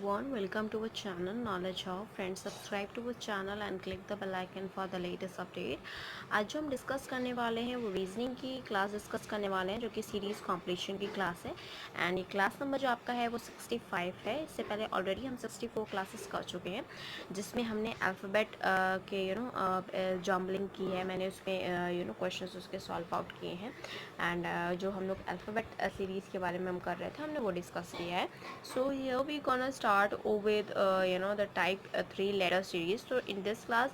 everyone, welcome to our channel Knowledge Hub. Friends, subscribe to our channel and click the bell icon for the latest update. आज जो हम discuss करने वाले हैं वो reasoning की क्लास डिस्कस करने वाले हैं, जो कि सीरीज़ कॉम्प्लीशन की क्लास है। एंड ये क्लास नंबर जो आपका है वो 65 है। इससे पहले ऑलरेडी हम 64 क्लासेस कर चुके हैं, जिसमें हमने अल्फ़ाबेट के जम्बलिंग की है। मैंने उसमें क्वेश्चंस उसके सॉल्व आउट किए हैं। एंड जो हम लोग अल्फ़ाबेट सीरीज़ के बारे में हम कर रहे थे, हमने वो डिस्कस किया है। So here we gonna start with the type 3 letter series. So in this class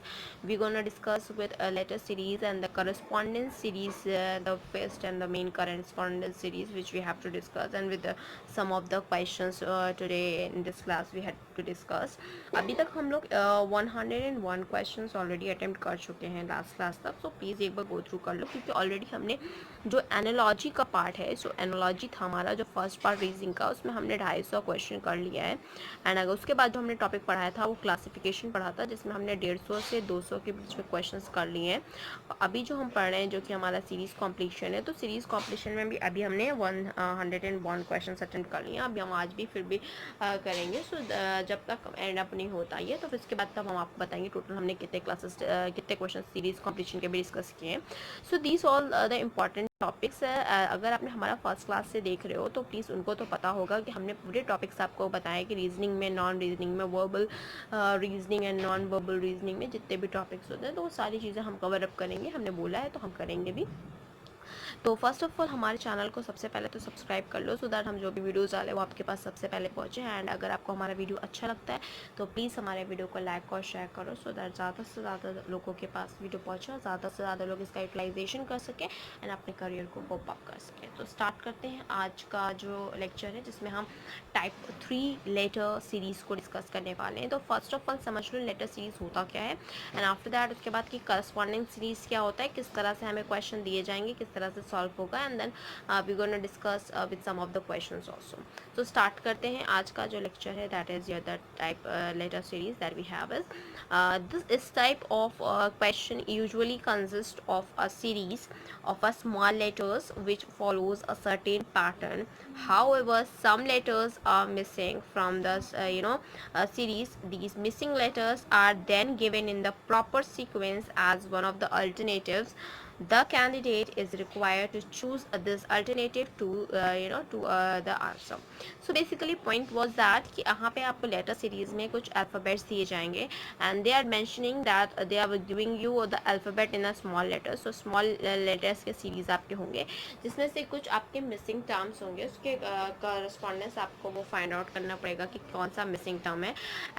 we gonna discuss with a letter series and the correspondence series, the first and the main correspondence series which we have to discuss, and with some of the questions today in this class we had to discuss. अभी तक हम लोग 101 questions already attempt कर चुके हैं last class तक। So please एक बार go through कर लो, क्योंकि ऑलरेडी हमने जो एनालॉजी का पार्ट है, सो एनालॉजी था हमारा जो फर्स्ट पार्ट रीजनिंग का, उसमें हमने 250 क्वेश्चन कर लिया है। एंड अगर उसके बाद जो हमने टॉपिक पढ़ाया था वो क्लासिफिकेशन पढ़ा था, जिसमें हमने 150 से 200 के बीच में क्वेश्चंस कर लिए हैं। अभी जो हम पढ़ रहे हैं जो कि हमारा सीरीज़ कॉम्प्लीशन है, तो सीरीज़ कॉम्प्लीशन में भी अभी हमने 101 क्वेश्चन अटेम्प्ट कर लिए हैं। अभी हम आज भी फिर भी करेंगे। सो जब तक एंड अप नहीं होता ये, तो फिर इसके बाद तब हम आपको बताएंगे टोटल हमने कितने क्वेश्चन सीरीज़ कॉम्प्लीशन के भी डिस्कस किए हैं। So these all the important topics है। अगर आपने हमारा फर्स्ट क्लास से देख रहे हो तो प्लीज़ उनको तो पता होगा कि हमने पूरे टॉपिक्स आपको बताया कि रीजनिंग में, नॉन रीजनिंग में, verbal reasoning and non verbal reasoning में जितने भी टॉपिक्स होते हैं, तो वो सारी चीज़ें हम कवर अप करेंगे। हमने बोला है तो हम करेंगे भी। तो फर्स्ट ऑफ ऑल हमारे चैनल को सबसे पहले तो सब्सक्राइब कर लो, सो दैट हम जो भी वीडियोस डालें वो आपके पास सबसे पहले पहुँचे। एंड अगर आपको हमारा वीडियो अच्छा लगता है तो प्लीज़ हमारे वीडियो को लाइक और शेयर करो, सो दैट ज़्यादा से ज़्यादा लोगों के पास वीडियो पहुँचे और ज़्यादा से ज़्यादा लोग इसका यूटिलाइजेशन कर सकें एंड अपने करियर को होप अप कर सकें। तो स्टार्ट करते हैं आज का जो लेक्चर है, जिसमें हम टाइप 3 लेटर सीरीज़ को डिस्कस करने वाले हैं। तो फर्स्ट ऑफ ऑल समझ लो लेटर सीरीज़ होता क्या है, एंड आफ्टर दैट उसके बाद की करस्पॉन्डिंग सीरीज़ क्या होता है, किस तरह से हमें क्वेश्चन दिए जाएंगे, किस तरह से सॉल्व होगा, and then we gonna discuss with some of the questions also. तो स्टार्ट करते हैं आज का जो लेक्चर है, that is your the type letter series that we have is this type of question usually consists of a series of a small letters which follows a certain pattern. However, some letters are missing from the series. These missing letters are then given in the proper sequence as one of the alternatives. The candidate is required to choose this alternative to the answer. So basically point was that कि यहाँ पे आपको letter series में कुछ alphabets दिए जाएंगे, and they are mentioning that they are giving you the alphabet in a small letter. So small letters के series आपके होंगे, जिसमें से कुछ आपके missing terms होंगे, उसके correspondence आपको वो find out करना पड़ेगा कि कौन सा missing term है,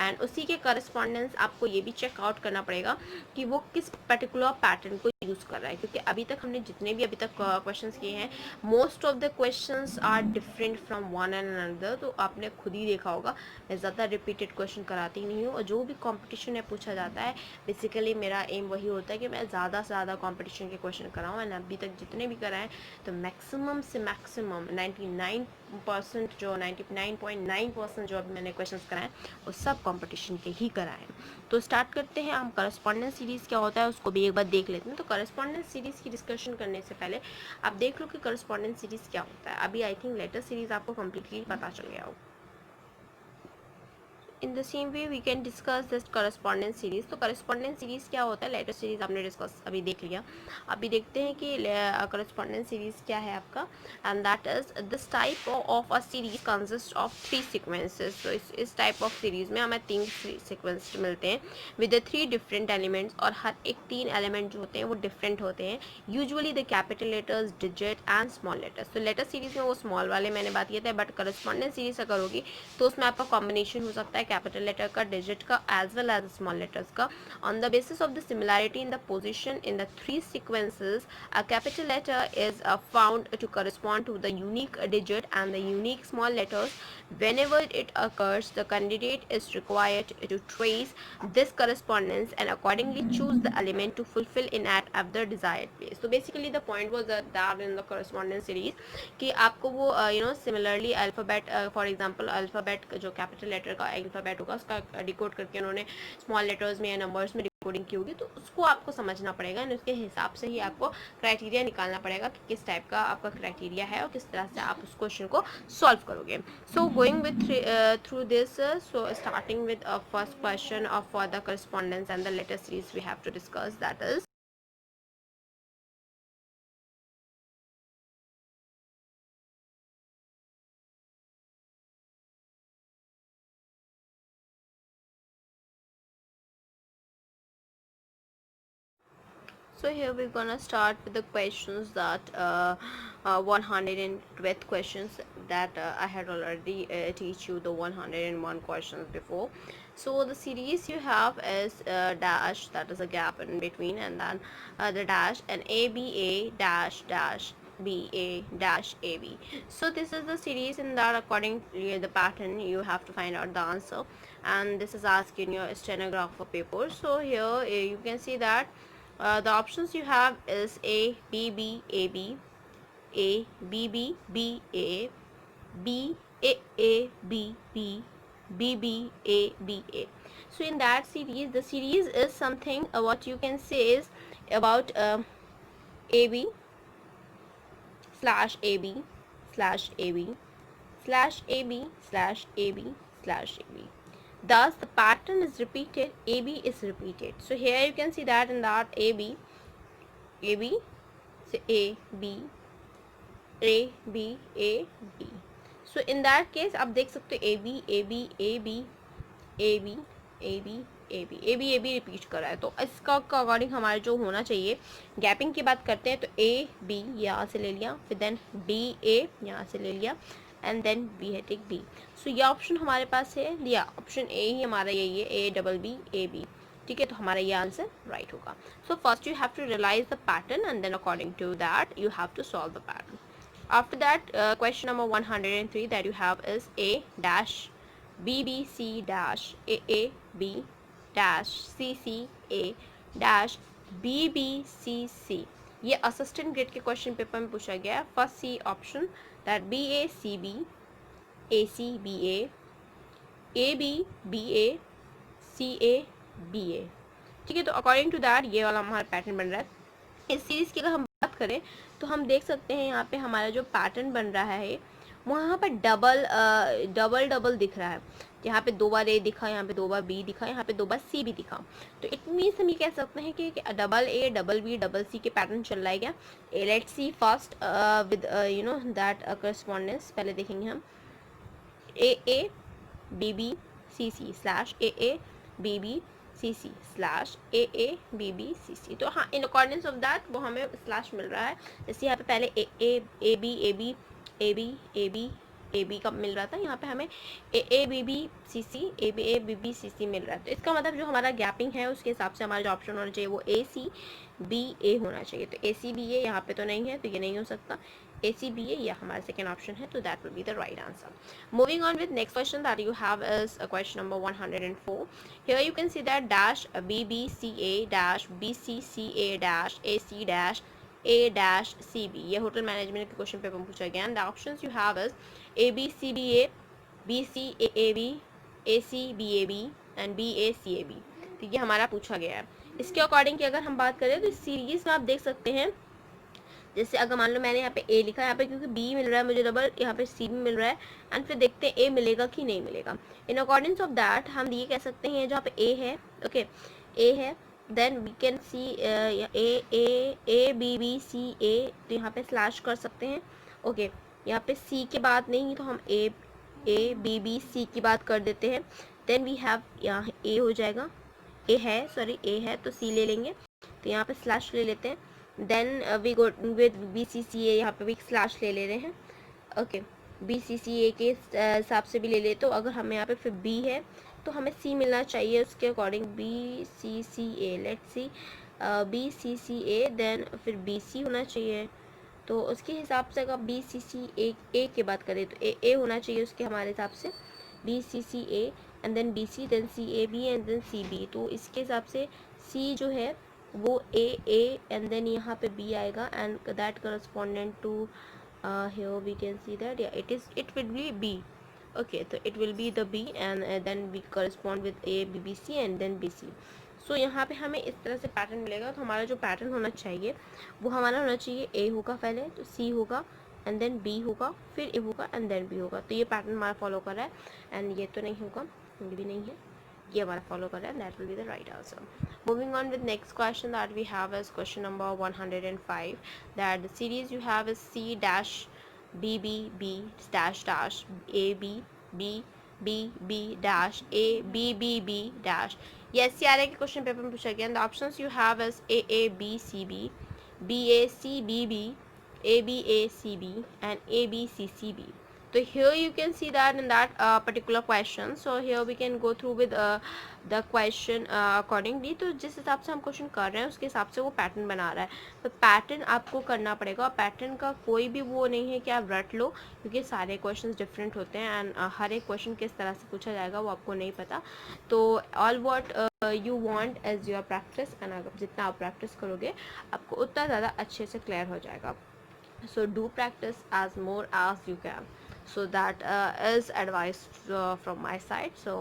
and उसी के correspondence आपको ये भी check out करना पड़ेगा कि वो किस particular pattern को यूज़ कर रहा है। क्योंकि अभी तक हमने जितने भी अभी तक क्वेश्चंस किए हैं, most of the questions are different from one and another. तो आपने खुद ही देखा होगा, मैं ज़्यादा रिपीटेड क्वेश्चन कराती नहीं हूँ, और जो भी कंपटीशन में पूछा जाता है बेसिकली मेरा एम वही होता है कि मैं ज़्यादा से ज़्यादा कंपटीशन के क्वेश्चन कराऊँ। एंड अभी तक जितने भी कराएं तो मैक्सिमम से मैक्सिमम 99% जो 99.9% जो अभी मैंने क्वेश्चन कराए वो सब कंपटीशन के ही कराए। तो स्टार्ट करते हैं। हम करस्पॉन्डेंस सीरीज़ क्या होता है उसको भी एक बार देख लेते हैं। तो करस्पॉन्डेंस सीरीज़ की डिस्कशन करने से पहले आप देख लो कि करस्पॉन्डेंस सीरीज़ क्या होता है। अभी आई थिंक लेटर सीरीज़ आपको कम्प्लीटली पता चल गया होगा। In the same way we can discuss this correspondence series. तो करस्पॉन्डेंस सीरीज़ क्या होता है, लेटर सीरीज़ आपने डिस्कस अभी देख लिया। अभी देखते हैं कि करस्पॉन्डेंस सीरीज़ क्या है आपका, and that is this type of a series consist of 3 sequences. तो इस टाइप ऑफ सीरीज़ में हमें 3 सीक्वेंस मिलते हैं विद 3 डिफरेंट एलिमेंट्स, और हर एक 3 एलिमेंट जो होते हैं वो डिफरेंट होते हैं। Usually the capital letters, digit and small letters. तो लेटर सीरीज़ में वो स्मॉल वाले मैंने बात किया था, बट करस्पॉन्डेंस सीरीज़ अगर होगी तो उसमें आपका कॉम्बिनेशन हो सकता है कैपिटल लेटर का, डिजिट का, as well as small letters का। On the basis of the similarity in the position in the 3 sequences, a capital letter is found to correspond to the unique digit and the unique small letters. Whenever it occurs, the candidate is required to trace this correspondence and accordingly choose the element to fulfill in at the desired place. So basically the point was that in the correspondence series कि आपको वो similarly alphabet, for example alphabet जो capital letter का alphabet होगा उसका decode करके उन्होंने small letters में या नंबर्स में कोडिंग की होगी, तो उसको आपको समझना पड़ेगा एंड उसके हिसाब से ही आपको क्राइटेरिया निकालना पड़ेगा कि किस टाइप का आपका क्राइटेरिया है और किस तरह से आप उस क्वेश्चन को सॉल्व करोगे. So going with through this, so starting with first question of for the correspondence and the letter series we have to discuss, that is So here we're gonna start with the questions that 112th questions that I had already teach you the 101 questions before. So the series you have is dash, that is a gap in between, and then the dash and ABA dash dash BA dash AB. So this is the series in that according to the pattern you have to find out the answer, and this is asked in your stenographer paper. So here you can see that the options you have is A, B, B, A, B, A, B, B, B, A, B, A, B, B, B, B, A, B, A. So in that series, the series is something what you can say is about AB slash AB slash AB slash AB slash AB slash AB. Thus the pattern is repeated, AB is repeated. So here you can see that in that AB, so A B A B A B. So in that case आप देख सकते हो A B A B A B A B A B A B A B A B repeat कर रहा है, तो इसका according हमारे जो होना चाहिए, गैपिंग की बात करते हैं तो A B यहाँ से ले लिया, फिर देन B A यहाँ से ले लिया एंड देन B है टेक B. सो ये ऑप्शन हमारे पास है, या ऑप्शन ए ही हमारा यही है, A double B A B. ठीक है, तो हमारा ये आंसर राइट होगा. So first you have to realise the pattern and then according to that you have to solve the pattern. After that, question number 103 that you have is A dash BBC dash A B dash CC A dash BBCC. ये assistant grade के question paper में पूछा गया है. First see option that BA CB AC BA AB BA CA BA. ठीक है, तो according to that ये वाला हमारा पैटर्न बन रहा है. इस सीरीज की अगर हम बात करें तो हम देख सकते हैं यहाँ पे हमारा जो पैटर्न बन रहा है वहाँ पर डबल दिख रहा है. यहाँ पे 2 बार A दिखा, यहाँ पे 2 बार B दिखा, यहाँ पे 2 बार C भी दिखा. तो इट मीन्स हम ये कह सकते हैं कि double A double B double C के पैटर्न चल रहा है क्या. Let's see first with you know that correspondence. पहले देखेंगे हम AA BB CC slash AA BB CC slash AA BB CC. तो हाँ, इन अकॉर्डेंस ऑफ दैट वो हमें स्लैश मिल रहा है. जैसे यहाँ पे पहले AB AB AB AB AB का मिल रहा था, यहाँ पे हमें AA BB CC AB BB CC मिल रहा है. तो इसका मतलब जो हमारा गैपिंग है उसके हिसाब से हमारा जो ऑप्शन होना चाहिए वो AC BA होना चाहिए. तो AC BA यहाँ पे तो नहीं है, तो ये नहीं हो सकता. AC BA यह हमारा सेकेंड ऑप्शन है, तो that will be the right answer. Moving on with next question that you have is question number 104. Here you can see that dash BBCA dash BCCA dash AC dash A dash CB. ये hotel management के question paper में पूछा गया. And the options you have is ABCBA BCAAB ACBAB and BACAB. तो ये हमारा पूछा गया है. इसके अकॉर्डिंग की अगर हम बात करें तो इस सीरीज में आप देख सकते हैं, जैसे अगर मान लो मैंने यहाँ पे A लिखा है, यहाँ पे क्योंकि B मिल रहा है मुझे डबल, यहाँ पे C भी मिल रहा है, एंड फिर देखते हैं A मिलेगा कि नहीं मिलेगा. इन अकॉर्डिंग्स ऑफ दैट हम ये कह सकते हैं जहाँ पे A है, ओके A है, then we can see A B B C A. तो यहाँ पे स्लैश कर सकते हैं. ओके, यहाँ पे C के बाद नहीं तो हम A B B C की बात कर देते हैं. देन वी हैव यहाँ A हो जाएगा, A है, सॉरी A है तो C ले लेंगे, तो यहाँ पे स्लैश ले लेते हैं. Then we go with BCCA, यहाँ पे भी स्लैश ले रहे हैं. ओके, BCCA के हिसाब से भी ले ले, तो अगर हमें यहाँ पे फिर B है तो हमें C मिलना चाहिए उसके according. BCCA, let's see BCCA, then फिर BC होना चाहिए. तो उसके हिसाब से अगर BCCA की बात करें तो A होना चाहिए उसके हमारे हिसाब से. BCCA and then BC, then CAB and then CB. तो इसके हिसाब से C जो है वो A एंड देन यहाँ पे B आएगा, and that correspondent to here we can see that yeah it will be B. Okay, so it will be the B, and then we correspond with A B B C and then BC. सो यहाँ पे हमें इस तरह से pattern मिलेगा। तो हमारा जो पैटर्न होना चाहिए वो हमारा होना चाहिए ए होगा पहले, तो सी होगा एंड देन बी होगा, फिर ए होगा एंड देन बी होगा। तो ये पैटर्न हमारा फॉलो कर रहा है। एंड ये तो नहीं होगा, ये भी नहीं है, ये हमारा फॉलो कर रहा है। That will be the right answer. Moving on with next question that we have is question number 105 that the series you have is C dash B B B dash dash A B B B B dash A B B B dash. ये SCRA के question paper में पूछा गया। The options you have is A B C B, B A C B B, A B A C B and A B C C B. So here you can see that in that particular question. So here we can go through with the question accordingly. तो जिस हिसाब से हम question कर रहे हैं उसके हिसाब से वो पैटर्न बना रहा है। तो पैटर्न आपको करना पड़ेगा। पैटर्न का कोई भी वो नहीं है कि आप रट लो, क्योंकि सारे क्वेश्चंस डिफरेंट होते हैं एंड हर एक क्वेश्चन किस तरह से पूछा जाएगा वो आपको नहीं पता। तो all what you want as your practice, and अगर जितना आप प्रैक्टिस करोगे आपको उतना ज़्यादा अच्छे से क्लियर हो जाएगा। So do practice as more as you can. So that is advice from my side. So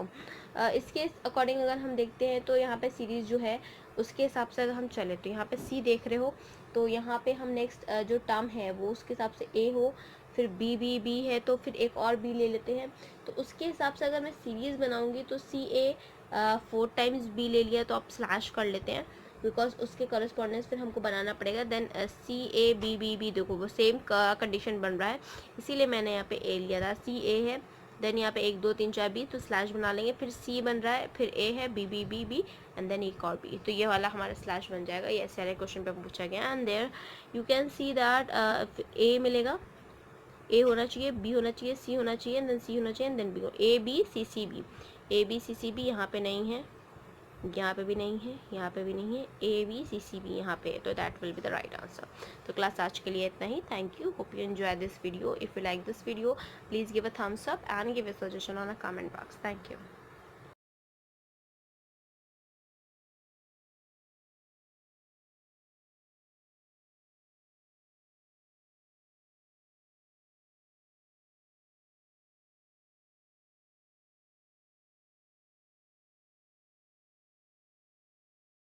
इसके अकॉर्डिंग अगर हम देखते हैं तो यहाँ पे सीरीज़ जो है उसके हिसाब से अगर हम चले तो यहाँ पे सी देख रहे हो, तो यहाँ पे हम नेक्स्ट जो टर्म है वो उसके हिसाब से ए हो, फिर बी बी बी है तो फिर एक और बी ले लेते हैं। तो उसके हिसाब से अगर मैं सीरीज़ बनाऊँगी तो सी ए 4 टाइम्स बी ले लिया तो आप स्लैश कर लेते हैं, बिकॉज उसके करस्पॉन्डेंस फिर हमको बनाना पड़ेगा। Then C A B B B, देखो वो सेम कंडीशन बन रहा है, इसीलिए मैंने यहाँ पे ए लिया था। सी ए है, देन यहाँ पे 1 2 3 4 बी, तो स्लैश बना लेंगे, फिर सी बन रहा है, फिर ए है, B B B B and then एक और बी, तो ये वाला हमारा स्लैश बन जाएगा। ये सारे क्वेश्चन पे पूछा गया। And there you can see that A मिलेगा, ए होना चाहिए, बी होना चाहिए, सी होना चाहिए, देन सी होना चाहिए, देन बी हो। A B C C B, A B C C B यहाँ पे नहीं है, यहाँ पे भी नहीं है, यहाँ पे भी नहीं है, ए बी सी सी बी यहाँ पे, तो that will be the right answer. तो क्लास आज के लिए इतना ही। Thank you, hope you enjoy this video. If you like this video please give a thumbs up and give a suggestion on a comment box. Thank you.